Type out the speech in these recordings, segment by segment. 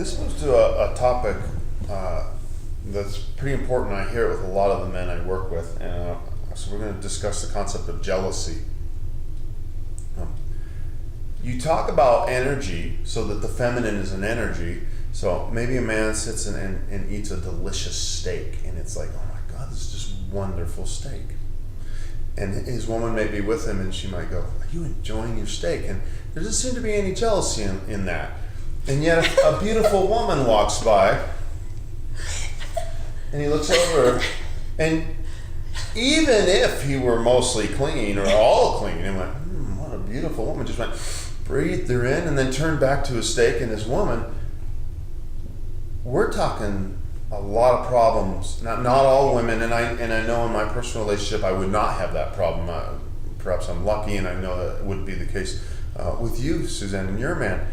This moves to a topic that's pretty important. I hear it with a lot of the men I work with, and so we're going to discuss the concept of jealousy. You talk about energy, so that the feminine is an energy. So maybe a man sits and eats a delicious steak, and it's like, oh my God, this is just wonderful steak. And his woman may be with him, and she might go, are you enjoying your steak? And there doesn't seem to be any jealousy in that. And yet a beautiful woman walks by, and he looks over, and even if he were mostly clean or all clean, and went, what a beautiful woman, just went, breathed her in, and then turned back to his steak and his woman, we're talking a lot of problems. Not all women, and I know in my personal relationship I would not have that problem. Perhaps I'm lucky, and I know that would be the case with you, Suzanne, and your man.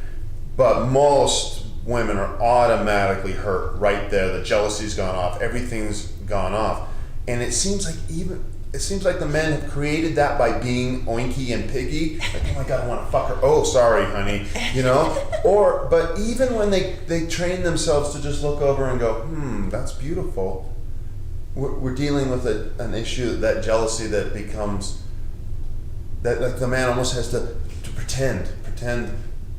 But most women are automatically hurt right there. The jealousy's gone off. Everything's gone off, and it seems like the men have created that by being oinky and piggy. Like, oh my God, I want to fuck her. Oh, sorry, honey. But even when they train themselves to just look over and go, that's beautiful. We're dealing with an issue, that jealousy that becomes, that like the man almost has to pretend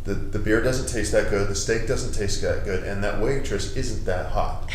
that the beer doesn't taste that good, the steak doesn't taste that good, and that waitress isn't that hot.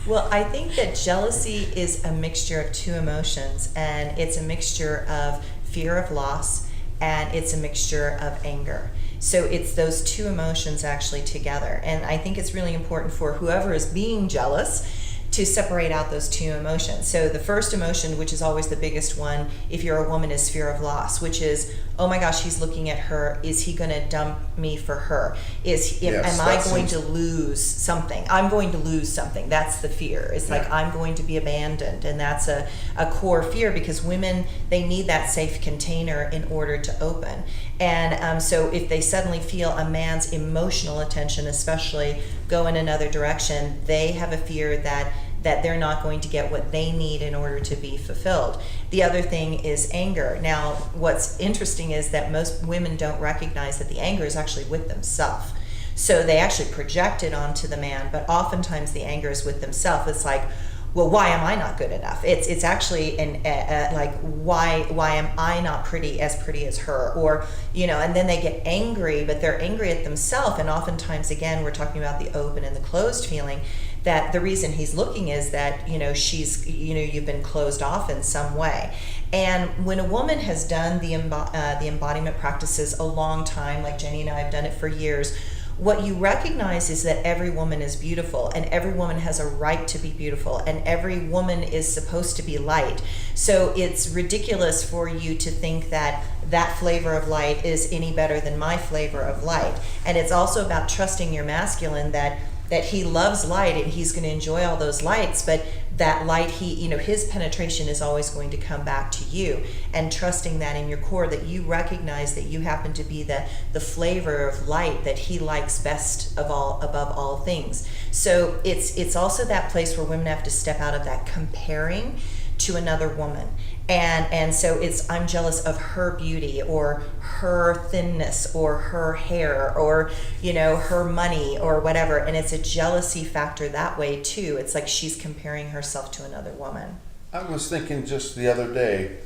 Well, I think that jealousy is a mixture of two emotions, and it's a mixture of fear of loss, and it's a mixture of anger. So it's those two emotions actually together. And I think it's really important for whoever is being jealous to separate out those two emotions. So the first emotion, which is always the biggest one, if you're a woman, is fear of loss, which is, oh my gosh, he's looking at her. Is he going to dump me for her? Am I going to lose something? I'm going to lose something. That's the fear. It's like, I'm going to be abandoned. And that's a core fear, because women, they need that safe container in order to open. And so if they suddenly feel a man's emotional attention, especially, go in another direction, they have a fear that they're not going to get what they need in order to be fulfilled. The other thing is anger. Now, what's interesting is that most women don't recognize that the anger is actually with themselves. So they actually project it onto the man, but oftentimes the anger is with themselves. It's like, well, why am I not good enough? It's actually like, why am I not pretty as her? Or, and then they get angry, but they're angry at themselves. And oftentimes, again, we're talking about the open and the closed feeling, that the reason he's looking is that, you've been closed off in some way. And when a woman has done the embodiment practices a long time, like Jennie and I have done it for years, what you recognize is that every woman is beautiful, and every woman has a right to be beautiful, and every woman is supposed to be light. So it's ridiculous for you to think that flavor of light is any better than my flavor of light. And it's also about trusting your masculine, that he loves light and he's going to enjoy all those lights, but that light, his penetration is always going to come back to you, and trusting that in your core, that you recognize that you happen to be the flavor of light that he likes best above all things. So it's also that place where women have to step out of that comparing to another woman. And so I'm jealous of her beauty, or her thinness, or her hair, or, her money, or whatever. And it's a jealousy factor that way too. It's like she's comparing herself to another woman. I was thinking just the other day,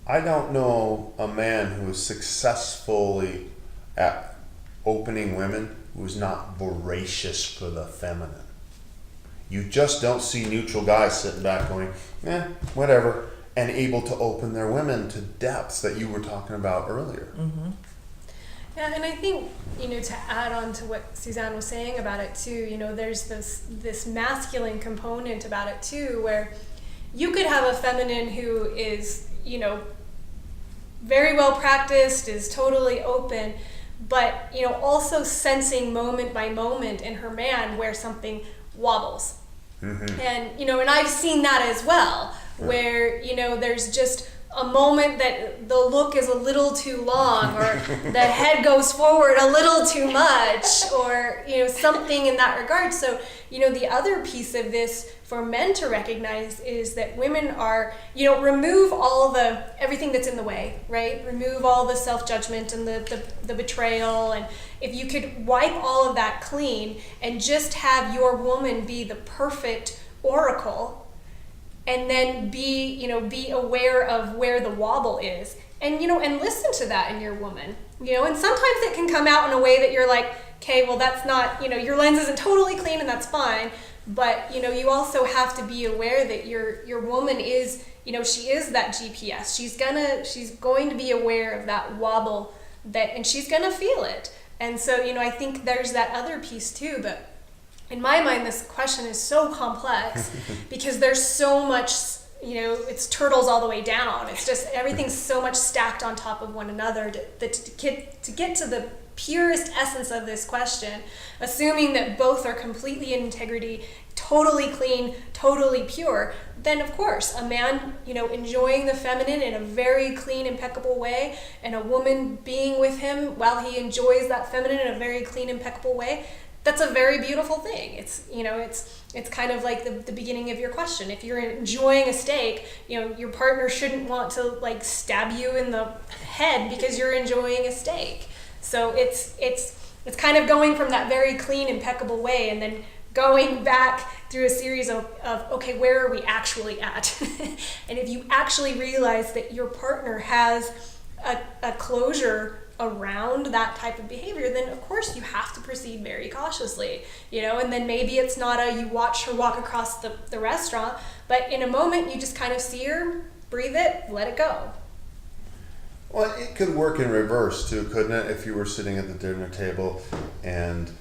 I don't know a man who is successfully at opening women who is not voracious for the feminine. You just don't see neutral guys sitting back going, whatever, and able to open their women to depths that you were talking about earlier. Mm-hmm. Yeah, and I think, to add on to what Suzanne was saying about it too, there's this masculine component about it too, where you could have a feminine who is, very well practiced, is totally open, but, also sensing moment by moment in her man where something wobbles. Mm-hmm. And, and I've seen that as well, where, there's just a moment that the look is a little too long, or the head goes forward a little too much, or something in that regard. So the other piece of this for men to recognize is that women are, remove all everything that's in the way, right? Remove all the self-judgment and the betrayal, and if you could wipe all of that clean and just have your woman be the perfect oracle, and then be aware of where the wobble is, and and listen to that in your woman, and sometimes it can come out in a way that you're like, okay, well, that's not, your lens isn't totally clean, and that's fine, but you also have to be aware that your woman is, she is that GPS. She's going to be aware of that wobble, and she's gonna feel it. And so I think there's that other piece too, but in my mind, this question is so complex because there's so much, it's turtles all the way down. It's just everything's so much stacked on top of one another to get to the purest essence of this question, assuming that both are completely in integrity, totally clean, totally pure, then of course a man, enjoying the feminine in a very clean, impeccable way, and a woman being with him while he enjoys that feminine in a very clean, impeccable way, that's a very beautiful thing. It's it's kind of like the beginning of your question. If you're enjoying a steak, your partner shouldn't want to stab you in the head because you're enjoying a steak. So it's kind of going from that very clean, impeccable way, and then going back through a series of okay, where are we actually at? And if you actually realize that your partner has a closure around that type of behavior, then of course you have to proceed very cautiously, and then maybe it's not you watch her walk across the restaurant, but in a moment you just kind of see her, breathe it, let it go. Well, it could work in reverse too, couldn't it? If you were sitting at the dinner table and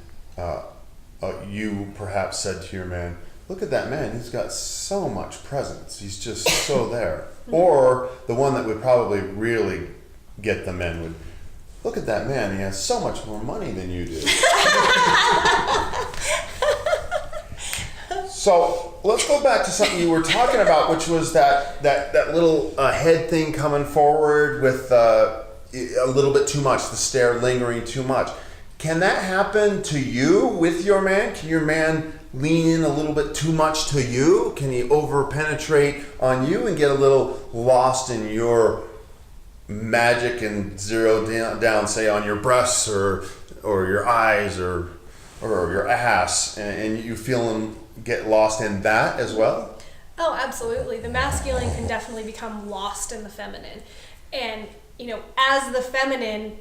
you perhaps said to your man, look at that man, he's got so much presence, he's just so there. Or the one that would probably really get the men would, look at that man, he has so much more money than you do. So let's go back to something you were talking about, which was that little head thing coming forward with a little bit too much, the stare lingering too much. Can that happen to you with your man? Can your man lean in a little bit too much to you? Can he over penetrate on you and get a little lost in your magic and zero down, say, on your breasts or your eyes or your ass, and you feel him get lost in that as well? Oh, absolutely. The masculine can definitely become lost in the feminine. And, as the feminine,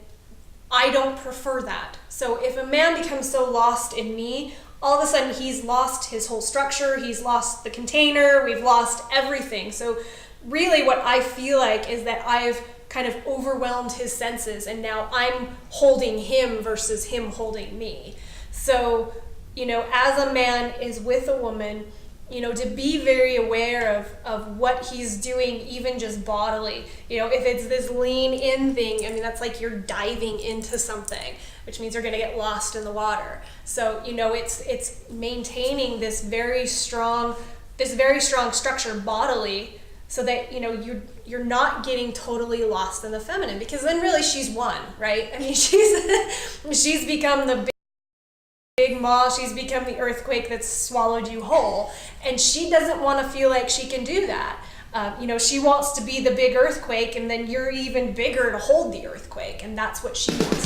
I don't prefer that. So if a man becomes so lost in me, all of a sudden he's lost his whole structure, he's lost the container, we've lost everything. So really what I feel like is that I've kind of overwhelmed his senses, and now I'm holding him versus him holding me. So, as a man is with a woman, to be very aware of what he's doing, even just bodily. If it's this lean in thing, that's like you're diving into something, which means you're going to get lost in the water. So, it's maintaining this very strong structure bodily, so that you're not getting totally lost in the feminine, because then really she's won, right? She's become the big maw, she's become the earthquake that's swallowed you whole, and she doesn't want to feel like she can do that. She wants to be the big earthquake, and then you're even bigger to hold the earthquake, and that's what she wants